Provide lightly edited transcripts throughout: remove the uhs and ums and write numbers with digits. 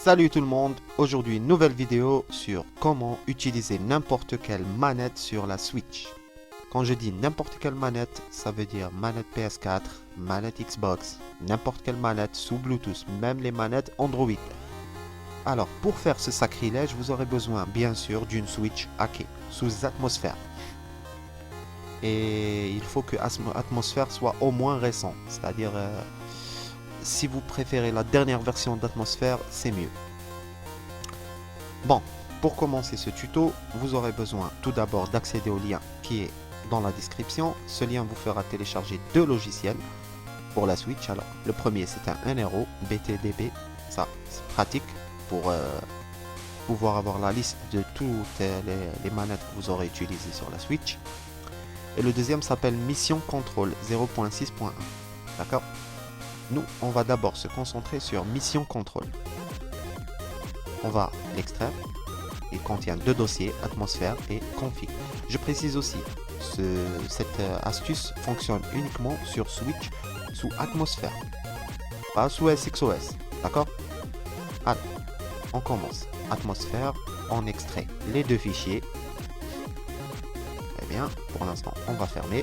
Salut tout le monde, aujourd'hui nouvelle vidéo sur comment utiliser n'importe quelle manette sur la Switch. Quand je dis n'importe quelle manette, ça veut dire manette PS4, manette Xbox, n'importe quelle manette sous Bluetooth, même les manettes Android. Alors pour faire ce sacrilège, vous aurez besoin bien sûr d'une Switch hackée sous Atmosphère. Et il faut que Atmosphère soit au moins récent, c'est-à-dire si vous préférez la dernière version d'Atmosphère, c'est mieux. Bon, pour commencer ce tuto, vous aurez besoin tout d'abord d'accéder au lien qui est dans la description. Ce lien vous fera télécharger deux logiciels pour la Switch. Alors, le premier c'est un NRO BTDB, ça c'est pratique pour pouvoir avoir la liste de toutes les manettes que vous aurez utilisées sur la Switch. Et le deuxième s'appelle Mission Control 0.6.1. D'accord ? Nous, on va d'abord se concentrer sur Mission Control. On va l'extraire. Il contient deux dossiers, Atmosphère et Config. Je précise aussi, cette astuce fonctionne uniquement sur Switch sous Atmosphère, pas sous SXOS. D'accord ? Alors, on commence. Atmosphère, on extrait les deux fichiers. Très bien, pour l'instant, on va fermer.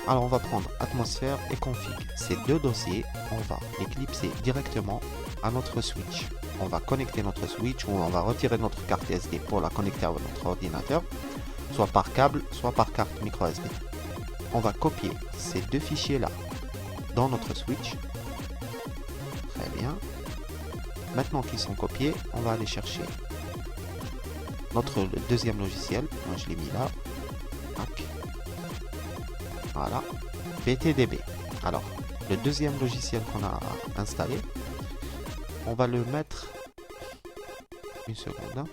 Alors on va prendre Atmosphère et Config. Ces deux dossiers, on va les clipser directement à notre Switch. On va connecter notre Switch ou on va retirer notre carte SD pour la connecter à notre ordinateur, soit par câble, soit par carte micro SD. On va copier ces deux fichiers-là dans notre Switch. Très bien. Maintenant qu'ils sont copiés, on va aller chercher notre deuxième logiciel. Moi je l'ai mis là. Tac. Voilà, BTDB. Alors, le deuxième logiciel qu'on a installé, on va le mettre... Une seconde. Hein.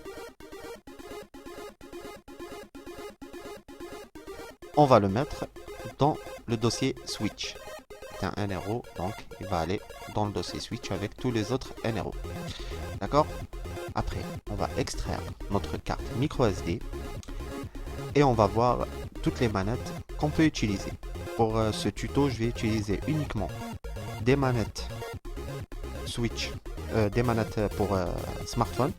On va le mettre dans le dossier Switch. C'est un NRO, donc il va aller dans le dossier Switch avec tous les autres NRO. D'accord ? Après, on va extraire notre carte micro SD et on va voir toutes les manettes qu'on peut utiliser. Pour ce tuto, je vais utiliser uniquement des manettes Switch, des manettes pour smartphone,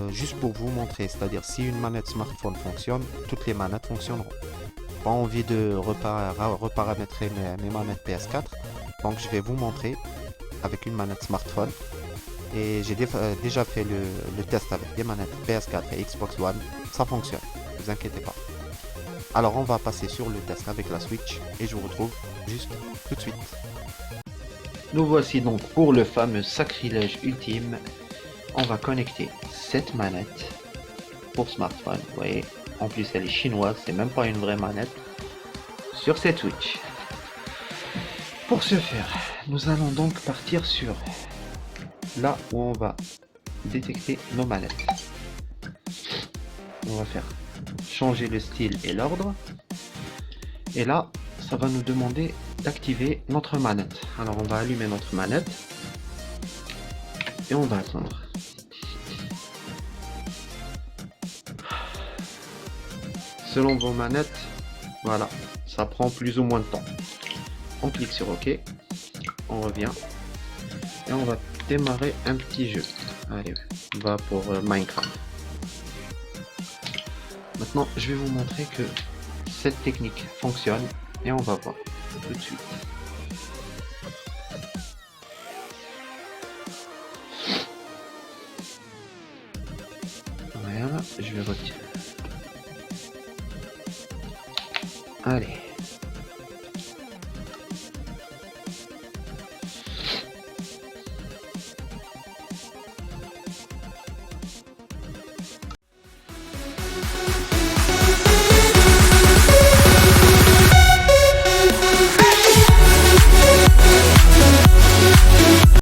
juste pour vous montrer, c'est-à-dire si une manette smartphone fonctionne, toutes les manettes fonctionneront. Pas envie de reparamétrer mes manettes PS4, donc je vais vous montrer avec une manette smartphone. Et j'ai déjà fait le test avec des manettes PS4 et Xbox One, ça fonctionne, ne vous inquiétez pas. Alors on va passer sur le test avec la Switch et je vous retrouve juste tout de suite. Nous voici donc pour le fameux sacrilège ultime. On va connecter cette manette pour smartphone, vous voyez, en plus elle est chinoise, c'est même pas une vraie manette, sur cette Switch. Pour ce faire, nous allons donc partir sur là où on va détecter nos manettes. On va faire changer le style et l'ordre. Et là, ça va nous demander d'activer notre manette. Alors on va allumer notre manette. Et on va attendre. Selon vos manettes, voilà, ça prend plus ou moins de temps. On clique sur OK. On revient. Et on va démarrer un petit jeu. Allez, on va pour Minecraft. Maintenant, je vais vous montrer que cette technique fonctionne et on va voir tout de suite. Voilà, je vais retirer. Allez.